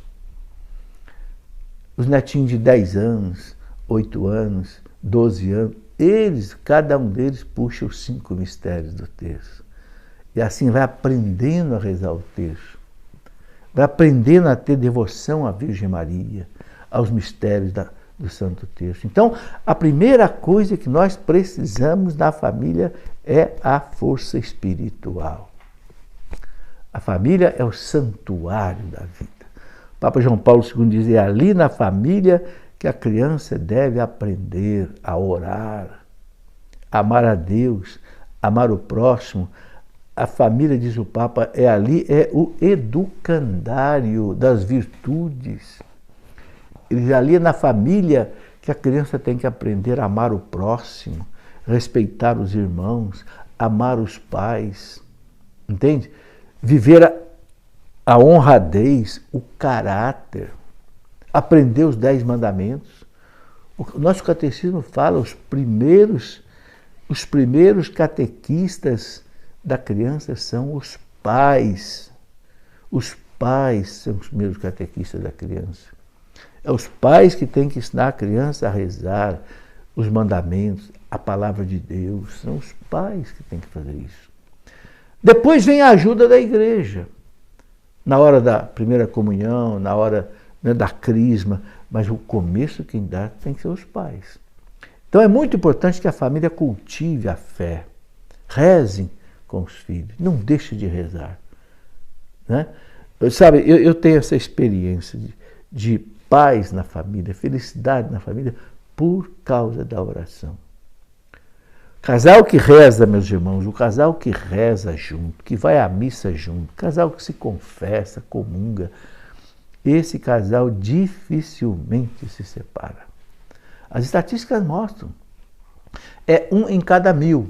Os netinhos de 10 anos, 8 anos, 12 anos, cada um deles puxa os 5 mistérios do terço. E assim vai aprendendo a rezar o terço. Vai aprendendo a ter devoção à Virgem Maria, aos mistérios do Santo Terço. Então, a primeira coisa que nós precisamos na família é a força espiritual. A família é o santuário da vida. Papa João Paulo II diz, é ali na família que a criança deve aprender a orar, a amar a Deus, amar o próximo. A família, diz o Papa, é o educandário das virtudes. Ali é na família que a criança tem que aprender a amar o próximo, respeitar os irmãos, amar os pais, entende? Viver a honradez, o caráter, aprender os 10 mandamentos. O nosso catecismo fala, os primeiros catequistas da criança são os pais. Os pais são os primeiros catequistas da criança. É os pais que têm que ensinar a criança a rezar os mandamentos, a palavra de Deus. São os pais que têm que fazer isso. Depois vem a ajuda da igreja. Na hora da primeira comunhão, na hora, né, da crisma, mas o começo quem dá tem que ser os pais. Então é muito importante que a família cultive a fé, rezem com os filhos, não deixe de rezar. Né? Sabe, eu tenho essa experiência de paz na família, felicidade na família, por causa da oração. Casal que reza, meus irmãos, o casal que reza junto, que vai à missa junto, casal que se confessa, comunga, esse casal dificilmente se separa. As estatísticas mostram. É 1 em cada 1000.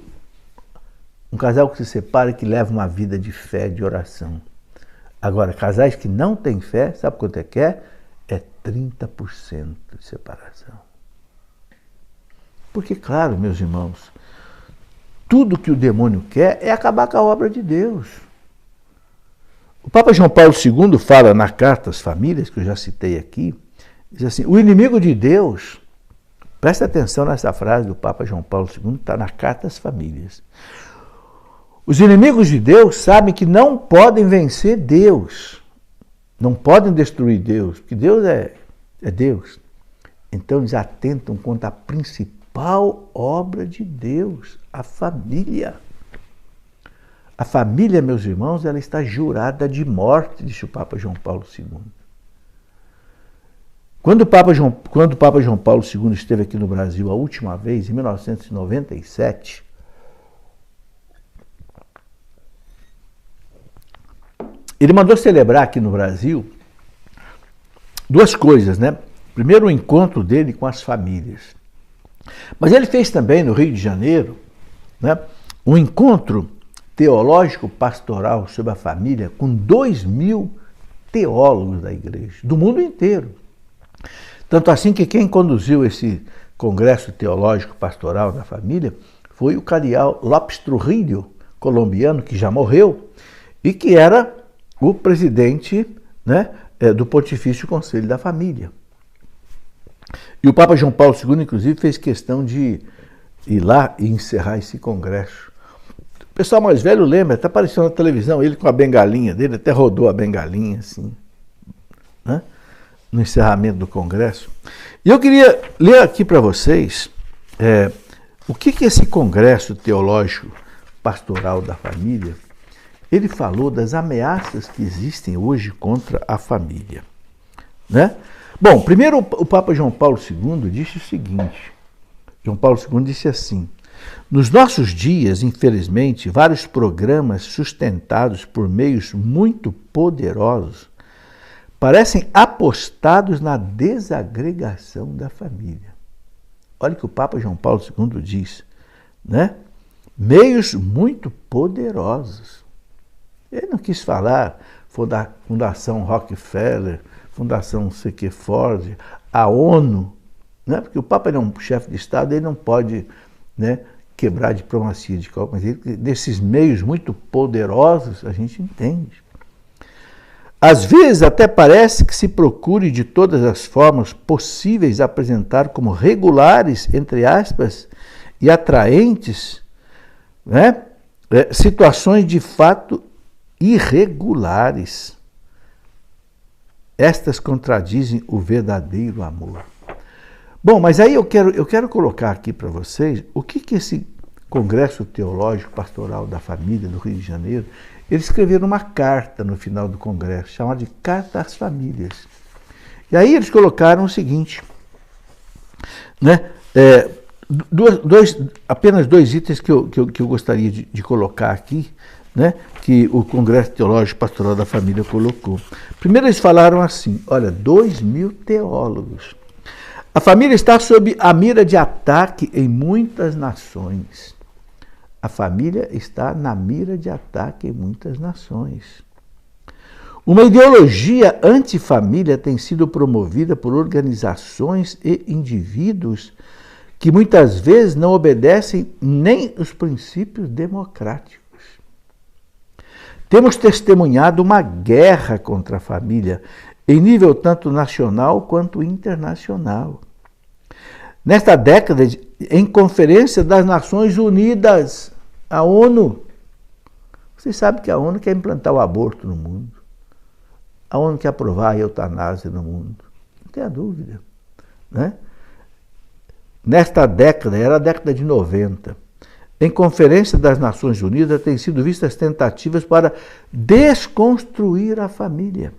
Um casal que se separa e que leva uma vida de fé, de oração. Agora, casais que não têm fé, sabe quanto é que é? É 30% de separação. Porque, claro, meus irmãos, tudo que o demônio quer é acabar com a obra de Deus. O Papa João Paulo II fala na Carta às Famílias, que eu já citei aqui, diz assim, o inimigo de Deus, presta atenção nessa frase do Papa João Paulo II, está na Carta às Famílias. Os inimigos de Deus sabem que não podem vencer Deus, não podem destruir Deus, porque Deus é Deus. Então eles atentam contra a principal obra de Deus, a família. A família, meus irmãos, ela está jurada de morte, disse o Papa João Paulo II. Quando o Papa João Paulo II esteve aqui no Brasil a última vez, em 1997, ele mandou celebrar aqui no Brasil 2 coisas, né? Primeiro, o encontro dele com as famílias. Mas ele fez também no Rio de Janeiro, né, um encontro teológico pastoral sobre a família com 2.000 teólogos da igreja, do mundo inteiro. Tanto assim que quem conduziu esse congresso teológico pastoral da família foi o cardeal López Trujillo, colombiano, que já morreu, e que era o presidente, né, do Pontifício Conselho da Família. E o Papa João Paulo II, inclusive, fez questão de ir lá e encerrar esse congresso. O pessoal mais velho lembra, está aparecendo na televisão, ele com a bengalinha dele, até rodou a bengalinha, assim, né, no encerramento do congresso. E eu queria ler aqui para vocês o que esse congresso teológico pastoral da família, ele falou das ameaças que existem hoje contra a família, né? Bom, primeiro o Papa João Paulo II disse o seguinte, João Paulo II disse assim, nos nossos dias, infelizmente, vários programas sustentados por meios muito poderosos parecem apostados na desagregação da família. Olha o que o Papa João Paulo II diz, né? Meios muito poderosos. Ele não quis falar Fundação Rockefeller, Fundação C.Q. Ford, a ONU, né? Porque o Papa é um chefe de Estado, ele não pode, né, quebrar a diplomacia de qualquer maneira. Desses meios muito poderosos, a gente entende. Às vezes até parece que se procure de todas as formas possíveis apresentar como regulares, entre aspas, e atraentes, né, situações de fato irregulares. Estas contradizem o verdadeiro amor. Bom, mas aí eu quero colocar aqui para vocês o que esse Congresso Teológico Pastoral da Família do Rio de Janeiro, eles escreveram uma carta no final do congresso, chamada de Carta às Famílias. E aí eles colocaram o seguinte, né? Apenas 2 itens que eu gostaria de colocar aqui, né, que o Congresso Teológico Pastoral da Família colocou. Primeiro eles falaram assim, olha, 2.000 teólogos. A família está sob a mira de ataque em muitas nações. A família está na mira de ataque em muitas nações. Uma ideologia antifamília tem sido promovida por organizações e indivíduos que muitas vezes não obedecem nem os princípios democráticos. Temos testemunhado uma guerra contra a família, em nível tanto nacional quanto internacional. Nesta década, em Conferência das Nações Unidas, a ONU, vocês sabem que a ONU quer implantar o aborto no mundo. A ONU quer aprovar a eutanásia no mundo. Não tenha dúvida, né? Nesta década, era a década de 90, em Conferência das Nações Unidas, têm sido vistas tentativas para desconstruir a família,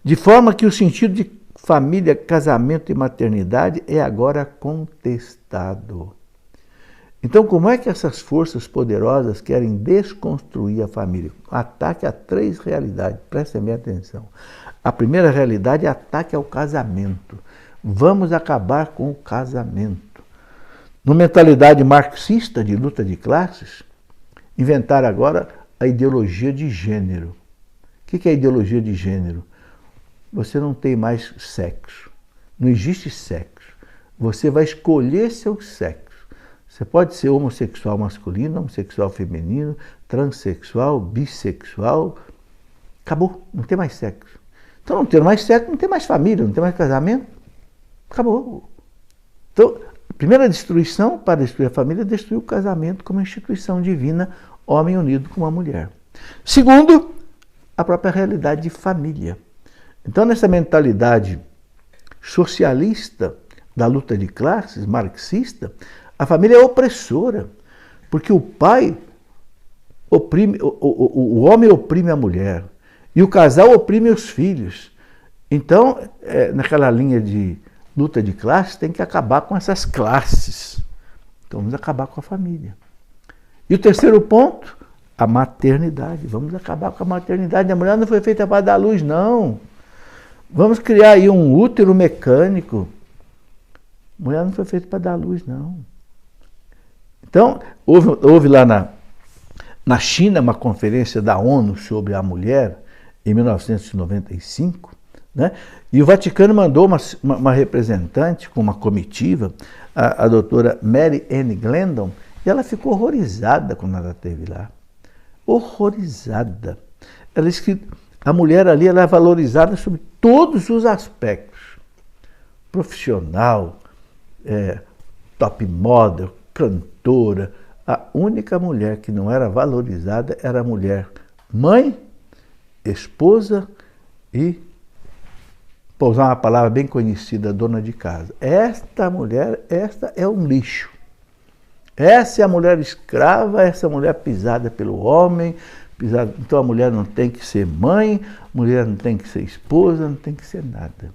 de forma que o sentido de família, casamento e maternidade é agora contestado. Então, como é que essas forças poderosas querem desconstruir a família? Ataque a 3 realidades, prestem bem atenção. A primeira realidade é ataque ao casamento. Vamos acabar com o casamento. Numa mentalidade marxista de luta de classes, inventaram agora a ideologia de gênero. O que é a ideologia de gênero? Você não tem mais sexo. Não existe sexo. Você vai escolher seu sexo. Você pode ser homossexual masculino, homossexual feminino, transexual, bissexual. Acabou, não tem mais sexo. Então, não tendo mais sexo, não tem mais família, não tem mais casamento. Acabou. Então, a primeira destruição para destruir a família é destruir o casamento como instituição divina, homem unido com uma mulher. Segundo, a própria realidade de família. Então, nessa mentalidade socialista da luta de classes, marxista, a família é opressora, porque o pai oprime, o homem oprime a mulher e o casal oprime os filhos. Então, naquela linha de luta de classes, tem que acabar com essas classes. Então, vamos acabar com a família. E o terceiro ponto, a maternidade. Vamos acabar com a maternidade. A mulher não foi feita para dar luz, não. Vamos criar aí um útero mecânico. A mulher não foi feita para dar luz, não. Então, houve lá na China uma conferência da ONU sobre a mulher, em 1995, né? E o Vaticano mandou uma representante com uma comitiva, a doutora Mary Ann Glendon, e ela ficou horrorizada quando ela esteve lá. Horrorizada. Ela disse que a mulher ali ela é valorizada sobre todos os aspectos. Profissional, top model, cantora. A única mulher que não era valorizada era a mulher mãe, esposa e, para usar uma palavra bem conhecida, dona de casa. Esta mulher, esta é um lixo. Essa é a mulher escrava, essa mulher pisada pelo homem. Então a mulher não tem que ser mãe, a mulher não tem que ser esposa, não tem que ser nada.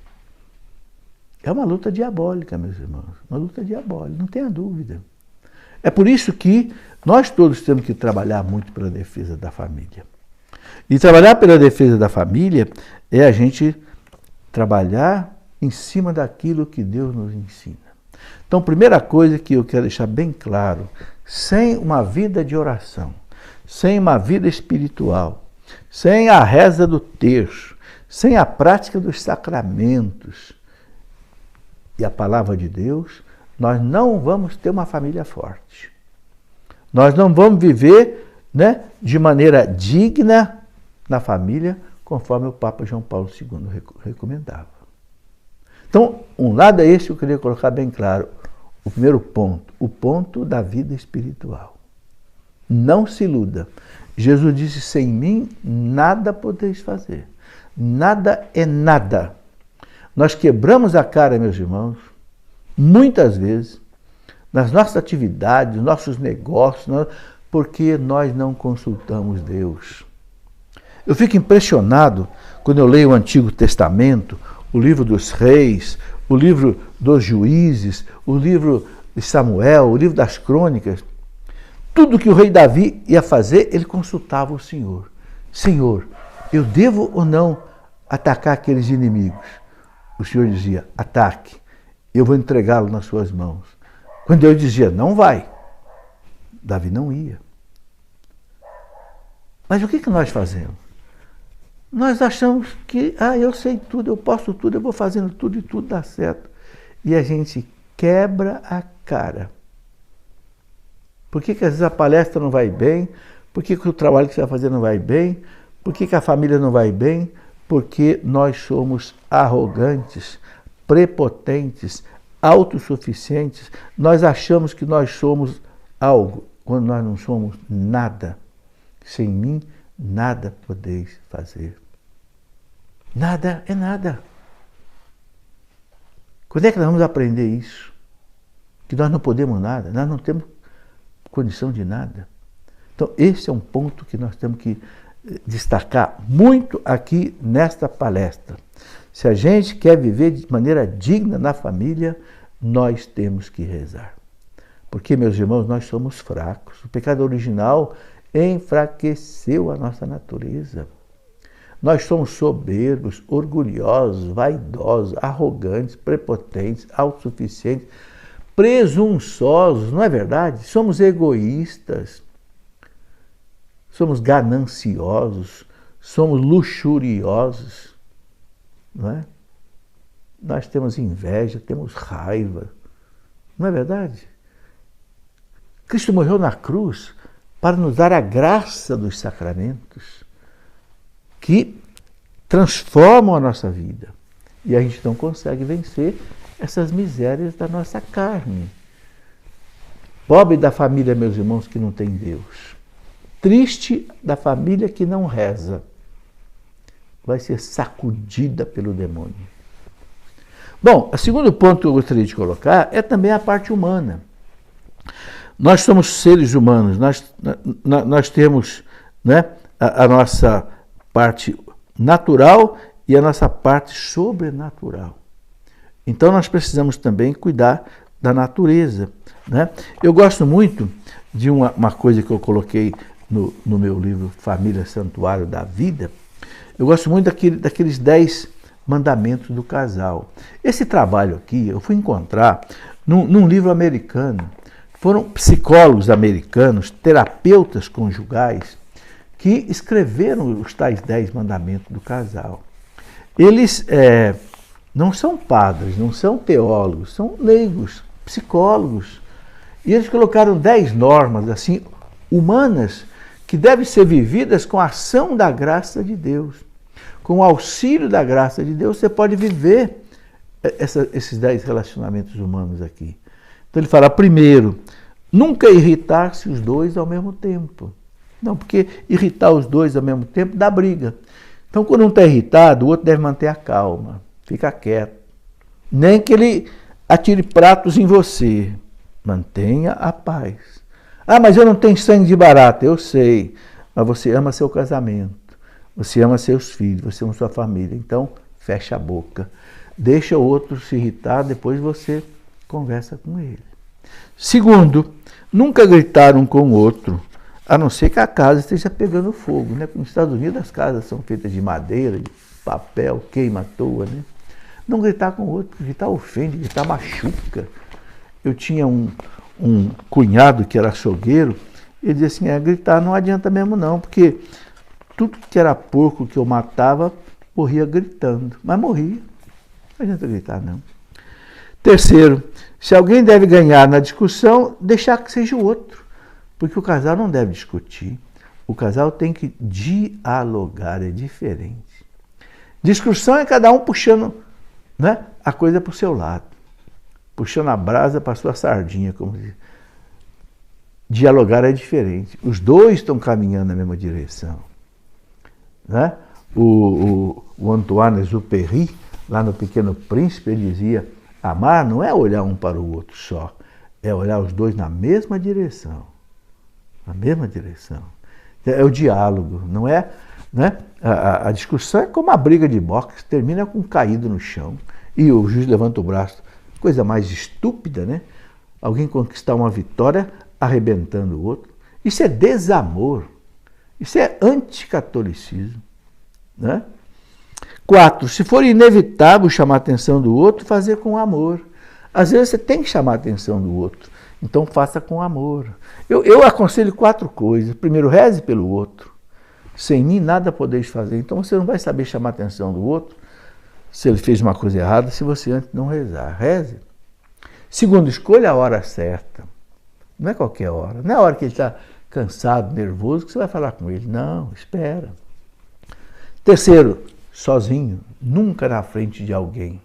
É uma luta diabólica, meus irmãos. Uma luta diabólica, não tenha dúvida. É por isso que nós todos temos que trabalhar muito pela defesa da família. E trabalhar pela defesa da família é a gente trabalhar em cima daquilo que Deus nos ensina. Então, primeira coisa que eu quero deixar bem claro, sem uma vida de oração, sem uma vida espiritual, sem a reza do terço, sem a prática dos sacramentos e a palavra de Deus, nós não vamos ter uma família forte. Nós não vamos viver, né, de maneira digna na família, conforme o Papa João Paulo II recomendava. Então, um lado é esse que eu queria colocar bem claro. O primeiro ponto, o ponto da vida espiritual. Não se iluda. Jesus disse, sem mim nada podeis fazer. Nada é nada. Nós quebramos a cara, meus irmãos, muitas vezes, nas nossas atividades, nos nossos negócios, porque nós não consultamos Deus. Eu fico impressionado quando eu leio o Antigo Testamento, o livro dos reis, o livro dos juízes, o livro de Samuel, o livro das crônicas. Tudo que o rei Davi ia fazer, ele consultava o Senhor. Senhor, eu devo ou não atacar aqueles inimigos? O Senhor dizia, ataque, eu vou entregá-lo nas suas mãos. Quando Deus dizia, não vai, Davi não ia. Mas o que nós fazemos? Nós achamos que, eu sei tudo, eu posso tudo, eu vou fazendo tudo e tudo dá certo. E a gente quebra a cara. Por que às vezes a palestra não vai bem? Por que o trabalho que você vai fazer não vai bem? Por que a família não vai bem? Porque nós somos arrogantes, prepotentes, autossuficientes. Nós achamos que nós somos algo, quando nós não somos nada. Sem mim, nada podeis fazer. Nada é nada. Quando é que nós vamos aprender isso? Que nós não podemos nada, nós não temos condição de nada. Então, esse é um ponto que nós temos que destacar muito aqui nesta palestra. Se a gente quer viver de maneira digna na família, nós temos que rezar. Porque, meus irmãos, nós somos fracos. O pecado original enfraqueceu a nossa natureza. Nós somos soberbos, orgulhosos, vaidosos, arrogantes, prepotentes, autossuficientes, presunçosos, não é verdade? Somos egoístas, somos gananciosos, somos luxuriosos, não é? Nós temos inveja, temos raiva, não é verdade? Cristo morreu na cruz para nos dar a graça dos sacramentos que transformam a nossa vida. E a gente não consegue vencer essas misérias da nossa carne. Pobre da família, meus irmãos, que não tem Deus. Triste da família que não reza. Vai ser sacudida pelo demônio. Bom, o segundo ponto que eu gostaria de colocar é também a parte humana. Nós somos seres humanos, nós temos, né, a nossa parte natural e a nossa parte sobrenatural. Então nós precisamos também cuidar da natureza, né? Eu gosto muito de uma coisa que eu coloquei no meu livro Família Santuário da Vida. Eu gosto muito daqueles 10 mandamentos do casal. Esse trabalho aqui eu fui encontrar num livro americano. Foram psicólogos americanos, terapeutas conjugais, que escreveram os tais 10 mandamentos do casal. Eles não são padres, não são teólogos, são leigos, psicólogos. E eles colocaram 10 normas assim humanas que devem ser vividas com a ação da graça de Deus. Com o auxílio da graça de Deus, você pode viver esses 10 relacionamentos humanos aqui. Então ele fala, primeiro, nunca irritar-se os dois ao mesmo tempo. Não, porque irritar os dois ao mesmo tempo dá briga. Então, quando um está irritado, o outro deve manter a calma, fica quieto. Nem que ele atire pratos em você. Mantenha a paz. Ah, mas eu não tenho sangue de barata. Eu sei, mas você ama seu casamento, você ama seus filhos, você ama sua família. Então, fecha a boca. Deixa o outro se irritar, depois você conversa com ele. Segundo, nunca gritar um com o outro, a não ser que a casa esteja pegando fogo, né? Nos Estados Unidos as casas são feitas de madeira, de papel, queima à toa, né? Não gritar com o outro, gritar ofende, gritar machuca. Eu tinha um cunhado que era açougueiro, ele dizia assim, gritar não adianta mesmo não, porque tudo que era porco que eu matava, morria gritando, mas morria. Não adianta gritar não. Terceiro, se alguém deve ganhar na discussão, deixar que seja o outro. Porque o casal não deve discutir. O casal tem que dialogar, é diferente. Discussão é cada um puxando, né, a coisa para o seu lado. Puxando a brasa para a sua sardinha, como diz. Dialogar é diferente. Os dois estão caminhando na mesma direção. Né? O Antoine Exupéry, lá no Pequeno Príncipe, ele dizia, amar não é olhar um para o outro só, é olhar os dois na mesma direção. Na mesma direção. É o diálogo, não é? Né? A discussão é como a briga de boxe, termina com um caído no chão e o juiz levanta o braço. Coisa mais estúpida, né? Alguém conquistar uma vitória arrebentando o outro. Isso é desamor. Isso é anticatolicismo. Né? 4. Se for inevitável chamar a atenção do outro, fazer com amor. Às vezes você tem que chamar a atenção do outro. Então faça com amor. Eu aconselho 4 coisas. Primeiro, reze pelo outro. Sem mim nada podeis fazer. Então você não vai saber chamar a atenção do outro se ele fez uma coisa errada, se você antes não rezar. Reze. Segundo, escolha a hora certa. Não é qualquer hora. Não é a hora que ele está cansado, nervoso, que você vai falar com ele. Não, espera. Terceiro, sozinho. Nunca na frente de alguém.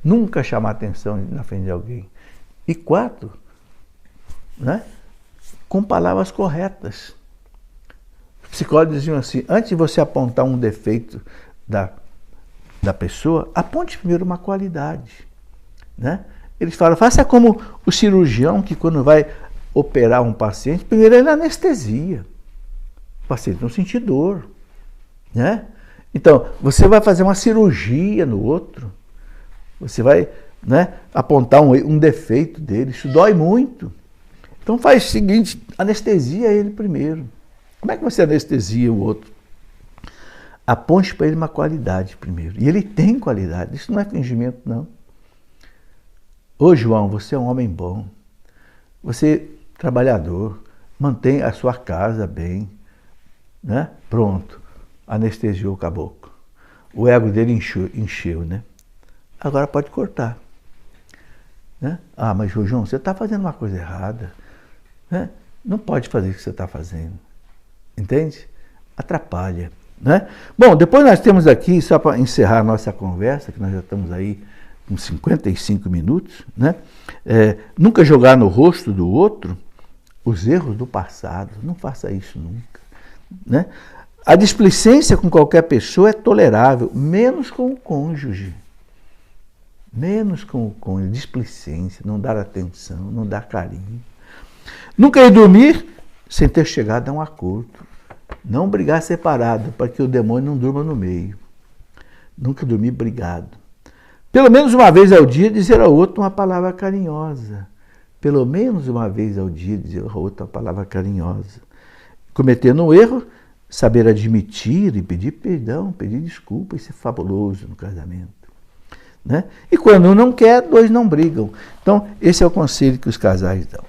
Nunca chamar atenção na frente de alguém. E 4, né? Com palavras corretas. Os psicólogos diziam assim, antes de você apontar um defeito da pessoa, aponte primeiro uma qualidade. Né? Eles falam, faça como o cirurgião que quando vai operar um paciente, primeiro ele anestesia. O paciente não sentir dor. Né? Então, você vai fazer uma cirurgia no outro, você vai, né, apontar um defeito dele, isso dói muito. Então faz o seguinte, anestesia ele primeiro. Como é que você anestesia o outro? Aponte para ele uma qualidade primeiro. E ele tem qualidade, isso não é fingimento, não. Ô João, você é um homem bom, você é trabalhador, mantém a sua casa bem, né? Pronto, anestesiou o caboclo. O ego dele encheu, né? Agora pode cortar. Né? Ah, mas João, você está fazendo uma coisa errada. Né? Não pode fazer o que você está fazendo. Entende? Atrapalha. Né? Bom, depois nós temos aqui, só para encerrar a nossa conversa, que nós já estamos aí com 55 minutos, né? Nunca jogar no rosto do outro os erros do passado. Não faça isso nunca. Né? A displicência com qualquer pessoa é tolerável, menos com o cônjuge. Menos com o cônjuge. Displicência, não dar atenção, não dar carinho. Nunca ir dormir sem ter chegado a um acordo. Não brigar separado, para que o demônio não durma no meio. Nunca dormir brigado. Pelo menos uma vez ao dia dizer ao outro uma palavra carinhosa. Pelo menos uma vez ao dia dizer ao outro uma palavra carinhosa. Cometendo um erro, saber admitir e pedir perdão, pedir desculpa, isso é fabuloso no casamento. Né? E quando um não quer, dois não brigam. Então, esse é o conselho que os casais dão.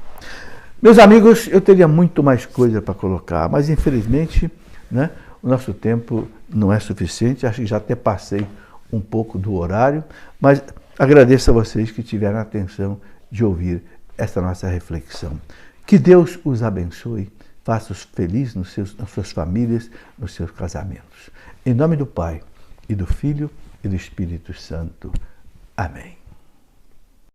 Meus amigos, eu teria muito mais coisa para colocar, mas infelizmente, né, o nosso tempo não é suficiente, acho que já até passei um pouco do horário, mas agradeço a vocês que tiveram a atenção de ouvir esta nossa reflexão. Que Deus os abençoe, faça-os felizes nas suas famílias, nos seus casamentos. Em nome do Pai, e do Filho, e do Espírito Santo. Amém.